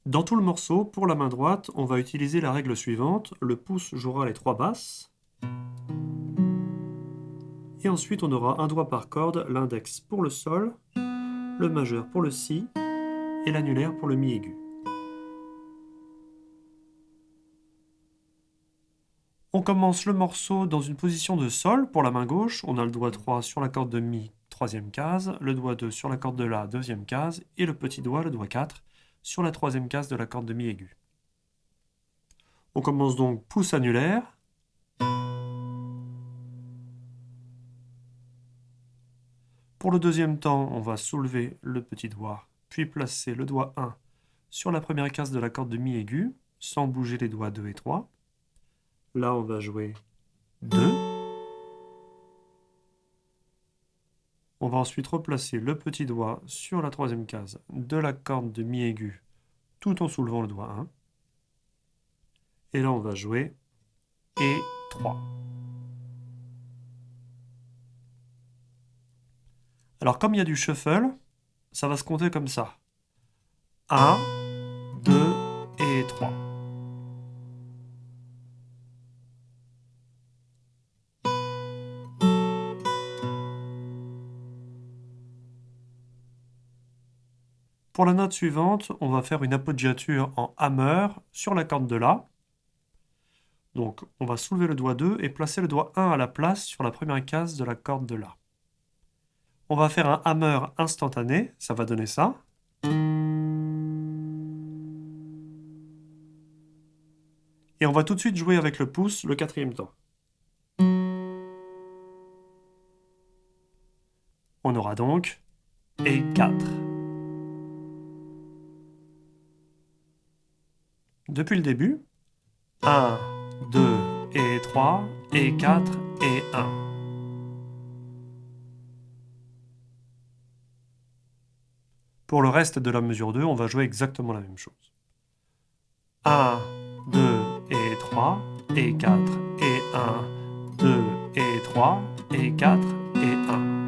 Dans tout le morceau, pour la main droite, on va utiliser la règle suivante. Le pouce jouera les 3 basses. Et ensuite, on aura un doigt par corde, l'index pour le sol, le majeur pour le si et l'annulaire pour le mi aigu. On commence le morceau dans une position de sol pour la main gauche. On a le doigt 3 sur la corde de mi, troisième case, le doigt 2 sur la corde de la, deuxième case, et le petit doigt, le doigt 4, sur la troisième case de la corde de mi aigu. On commence donc pouce annulaire. Pour le deuxième temps, on va soulever le petit doigt, puis placer le doigt 1 sur la première case de la corde de mi aigu, sans bouger les doigts 2 et 3. Là, on va jouer 2. On va ensuite replacer le petit doigt sur la troisième case de la corde de mi aigu, tout en soulevant le doigt 1. Et là, on va jouer et 3. Alors, comme il y a du shuffle, ça va se compter comme ça. 1, 2 et 3. Pour la note suivante, on va faire une appoggiature en hammer sur la corde de La. Donc, on va soulever le doigt 2 et placer le doigt 1 à la place sur la première case de la corde de La. On va faire un hammer instantané, ça va donner ça. Et on va tout de suite jouer avec le pouce le quatrième temps. On aura donc et 4. Depuis le début, 1, 2 et 3, et 4 et 1. Pour le reste de la mesure 2, on va jouer exactement la même chose. 1, 2 et 3, et 4 et 1, 2 et 3, et 4 et 1.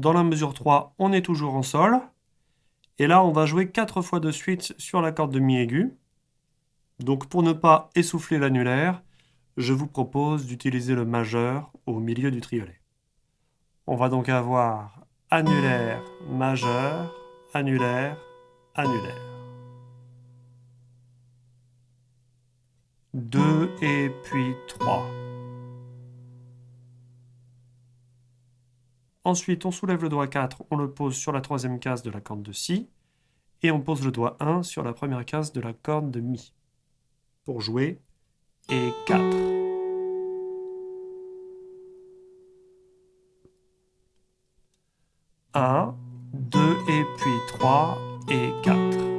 Dans la mesure 3, on est toujours en sol. Et là, on va jouer 4 fois de suite sur la corde de mi aigu. Donc pour ne pas essouffler l'annulaire, je vous propose d'utiliser le majeur au milieu du triolet. On va donc avoir annulaire, majeur, annulaire, annulaire. 2 et puis 3. Ensuite, on soulève le doigt 4, on le pose sur la troisième case de la corde de Si, et on pose le doigt 1 sur la première case de la corde de Mi, pour jouer et 4. Un, 2 et puis 3 et 4.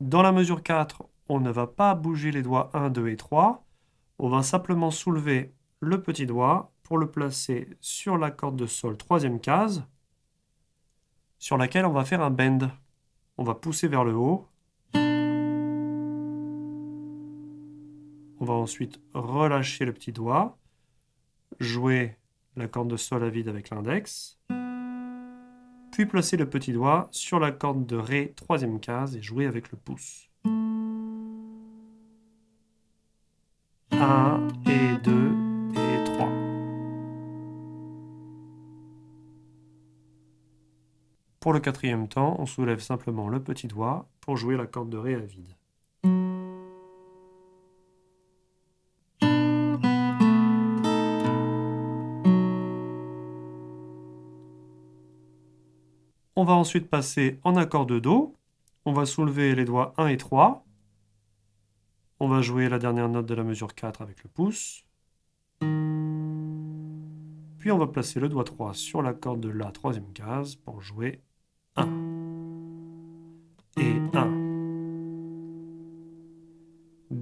Dans la mesure 4, on ne va pas bouger les doigts 1, 2 et 3. On va simplement soulever le petit doigt pour le placer sur la corde de sol troisième case, sur laquelle on va faire un bend. On va pousser vers le haut. On va ensuite relâcher le petit doigt, jouer la corde de sol à vide avec l'index, puis placer le petit doigt sur la corde de Ré troisième case et jouer avec le pouce. 1 et 2 et 3. Pour le quatrième temps, on soulève simplement le petit doigt pour jouer la corde de Ré à vide. On va ensuite passer en accord de Do. On va soulever les doigts 1 et 3. On va jouer la dernière note de la mesure 4 avec le pouce. Puis on va placer le doigt 3 sur la corde de La troisième case pour jouer 1 et 1.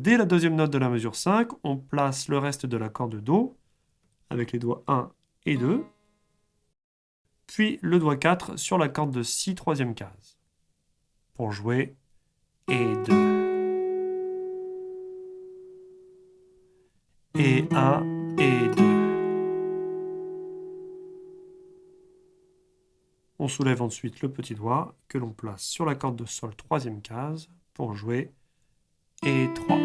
Dès la deuxième note de la mesure 5, on place le reste de l'accord de Do avec les doigts 1 et 2, puis le doigt 4 sur la corde de Si troisième case, pour jouer et 2. Et 1 et 2. On soulève ensuite le petit doigt que l'on place sur la corde de Sol troisième case pour jouer et 3.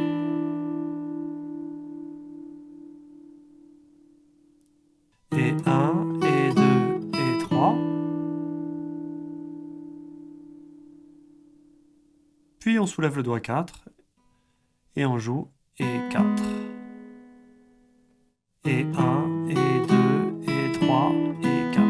Et 1, et 2, et 3. Puis on soulève le doigt 4 et on joue et 4. Et 1, et 2, et 3, et 4.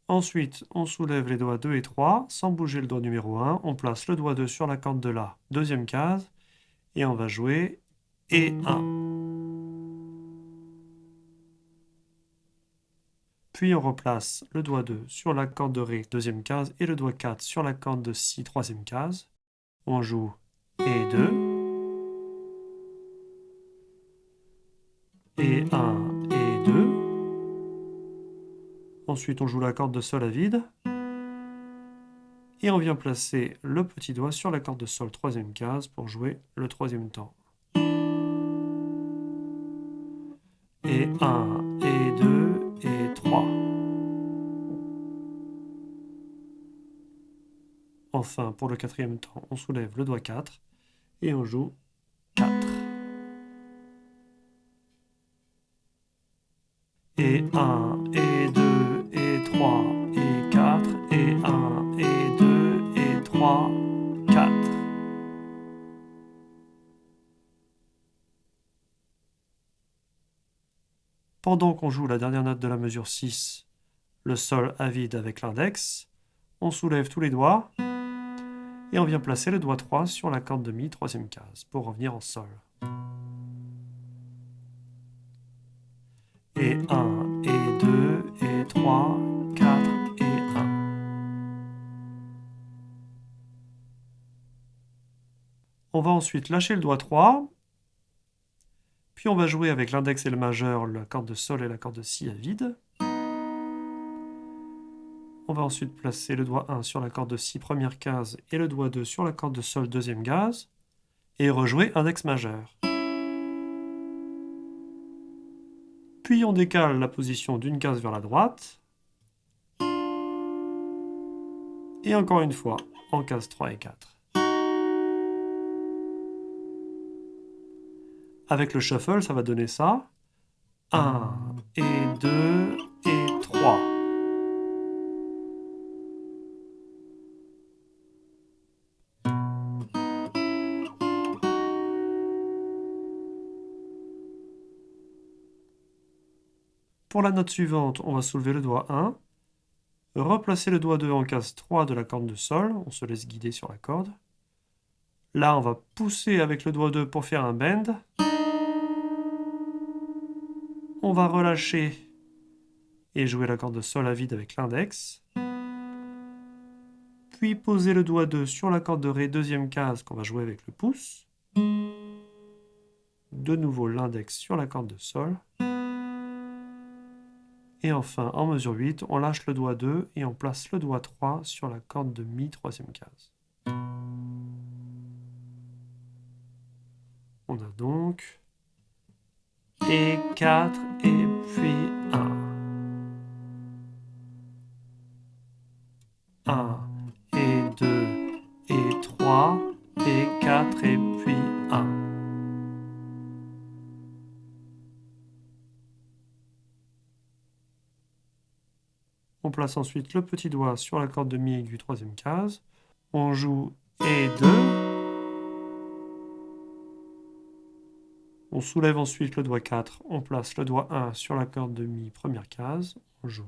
Ensuite, on soulève les doigts 2 et 3, sans bouger le doigt numéro 1. On place le doigt 2 sur la corde de La, deuxième case, et on va jouer et 1. Puis on replace le doigt 2 sur la corde de Ré, deuxième case, et le doigt 4 sur la corde de Si, troisième case. On joue et 2. Et 1, et 2. Ensuite, on joue la corde de Sol à vide. Et on vient placer le petit doigt sur la corde de Sol troisième case pour jouer le troisième temps. Et 1, et 2, et 3. Enfin, pour le quatrième temps, on soulève le doigt 4 et on joue 4. Et 1, et 2, et 3, et 4, et 1, et 2, et 3, 4. Pendant qu'on joue la dernière note de la mesure 6, le Sol à vide avec l'index, on soulève tous les doigts et on vient placer le doigt 3 sur la corde de Mi, troisième case, pour revenir en Sol. Et 1, et 2, et 3, 4, et 1. On va ensuite lâcher le doigt 3, puis on va jouer avec l'index et le majeur, la corde de Sol et la corde de Si à vide. On va ensuite placer le doigt 1 sur la corde de Si première case et le doigt 2 sur la corde de Sol deuxième case, et rejouer index majeur. Puis on décale la position d'une case vers la droite. Et encore une fois, en case 3 et 4. Avec le shuffle, ça va donner ça. 1, et 2, et 3. Pour la note suivante, on va soulever le doigt 1, replacer le doigt 2 en case 3 de la corde de Sol, on se laisse guider sur la corde. Là, on va pousser avec le doigt 2 pour faire un bend. On va relâcher et jouer la corde de Sol à vide avec l'index. Puis poser le doigt 2 sur la corde de Ré, deuxième case, qu'on va jouer avec le pouce. De nouveau l'index sur la corde de Sol. Et enfin, en mesure 8, on lâche le doigt 2 et on place le doigt 3 sur la corde de Mi, troisième case. On a donc et 4 et puis 1. 1 et 2 et 3 et 4 et puis 1. On place ensuite le petit doigt sur la corde de Mi aiguë, troisième case. On joue et 2. On soulève ensuite le doigt 4. On place le doigt 1 sur la corde de Mi, première case. On joue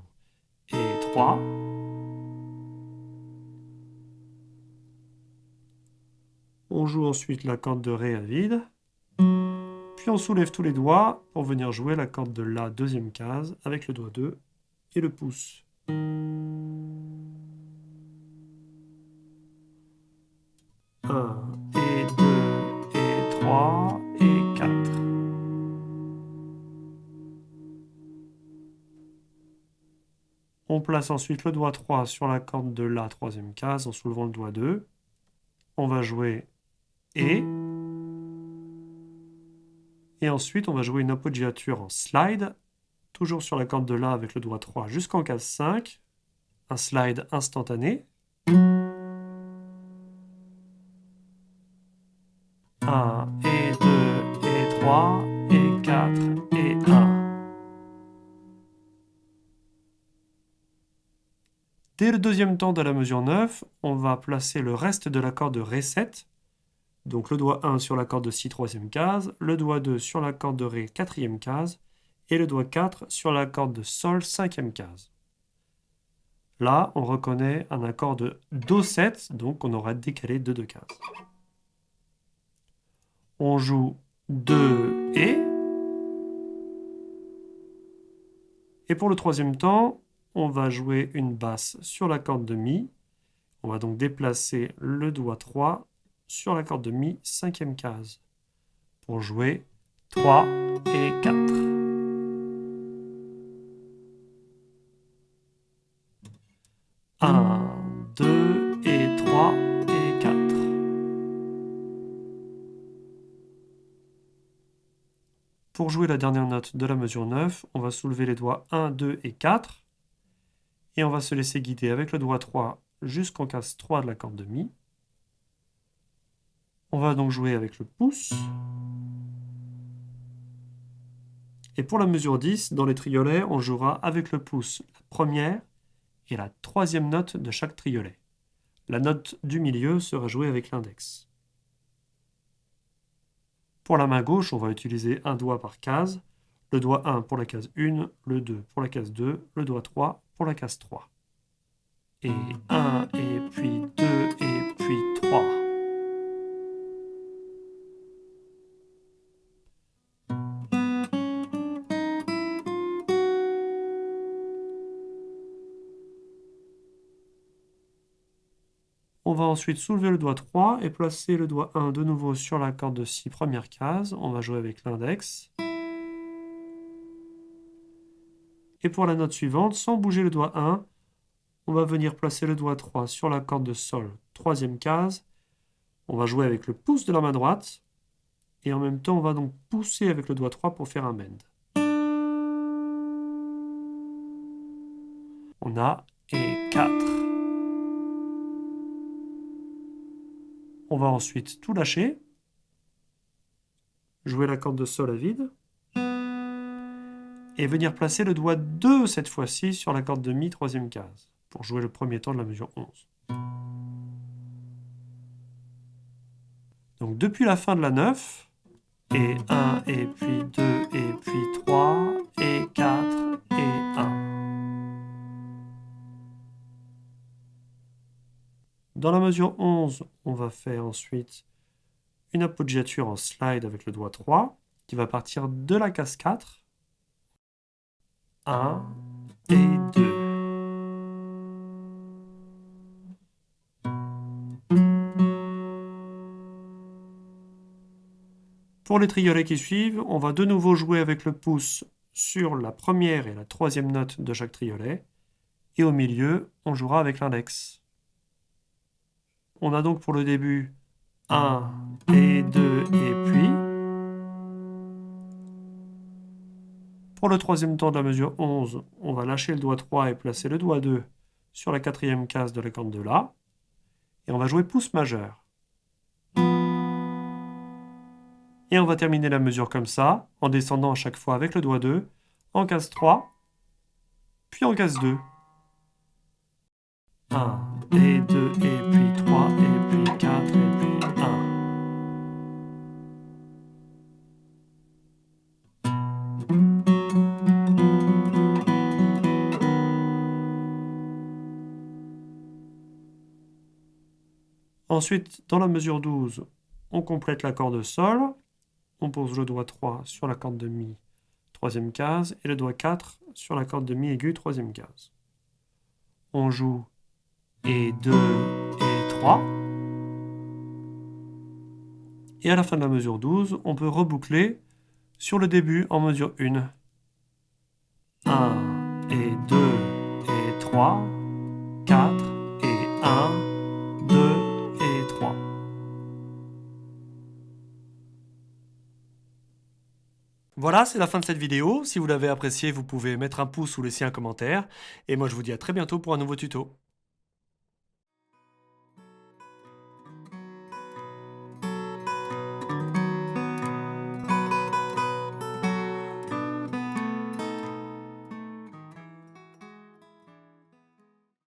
et 3. On joue ensuite la corde de Ré à vide. Puis on soulève tous les doigts pour venir jouer la corde de La, deuxième case, avec le doigt 2 et le pouce. place ensuite le doigt 3 sur la corde de La, troisième case, en soulevant le doigt 2. On va jouer Et. Et ensuite, on va jouer une appoggiature en slide, toujours sur la corde de La avec le doigt 3 jusqu'en case 5. Un slide instantané. 1, et 2, et 3, et 4, et 1. Dès le deuxième temps de la mesure 9, on va placer le reste de l'accord de Ré7. Donc le doigt 1 sur la corde de Si, troisième case, le doigt 2 sur la corde de Ré, quatrième case, et le doigt 4 sur la corde de Sol, cinquième case. Là, on reconnaît un accord de Do7, donc on aura décalé de 2 cases. On joue 2 et pour le troisième temps, on va jouer une basse sur la corde de Mi. On va donc déplacer le doigt 3 sur la corde de Mi, cinquième case, pour jouer 3 et 4. Un, 2 et 3 et 4. Pour jouer la dernière note de la mesure 9, on va soulever les doigts 1, 2 et 4. Et on va se laisser guider avec le doigt 3 jusqu'en case 3 de la corde de Mi. On va donc jouer avec le pouce. Et pour la mesure 10, dans les triolets, on jouera avec le pouce la première et la troisième note de chaque triolet. La note du milieu sera jouée avec l'index. Pour la main gauche, on va utiliser un doigt par case. Le doigt 1 pour la case 1, le 2 pour la case 2, le doigt 3 pour la case 3. Et 1, et puis 2, et puis 3. On va ensuite soulever le doigt 3 et placer le doigt 1 de nouveau sur la corde de Si, première case. On va jouer avec l'index. Et pour la note suivante, sans bouger le doigt 1, on va venir placer le doigt 3 sur la corde de Sol, troisième case. On va jouer avec le pouce de la main droite. Et en même temps, on va donc pousser avec le doigt 3 pour faire un bend. On a et 4. On va ensuite tout lâcher. Jouer la corde de Sol à vide. Et venir placer le doigt 2 cette fois-ci sur la corde de Mi, troisième case, pour jouer le premier temps de la mesure 11. Donc depuis la fin de la 9, et 1, et puis 2, et puis 3, et 4, et 1. Dans la mesure 11, on va faire ensuite une appoggiature en slide avec le doigt 3, qui va partir de la case 4. 1 et 2. Pour les triolets qui suivent, on va de nouveau jouer avec le pouce sur la première et la troisième note de chaque triolet. Et au milieu, on jouera avec l'index. On a donc pour le début 1 et 2 et puis. Pour le troisième temps de la mesure 11, on va lâcher le doigt 3 et placer le doigt 2 sur la quatrième case de la corde de La. Et on va jouer pouce majeur. Et on va terminer la mesure comme ça, en descendant à chaque fois avec le doigt 2, en case 3, puis en case 2. 1 et 2 et puis 3 et puis 4 et puis 1. Ensuite, dans la mesure 12, on complète l'accord de Sol. On pose le doigt 3 sur la corde de Mi, troisième case, et le doigt 4 sur la corde de Mi aiguë, troisième case. On joue et 2 et 3. Et à la fin de la mesure 12, on peut reboucler sur le début en mesure 1. 1 et 2 et 3 3, 4, et 1, 2 et 3. Voilà, c'est la fin de cette vidéo. Si vous l'avez appréciée, vous pouvez mettre un pouce ou laisser un commentaire. Et moi, je vous dis à très bientôt pour un nouveau tuto.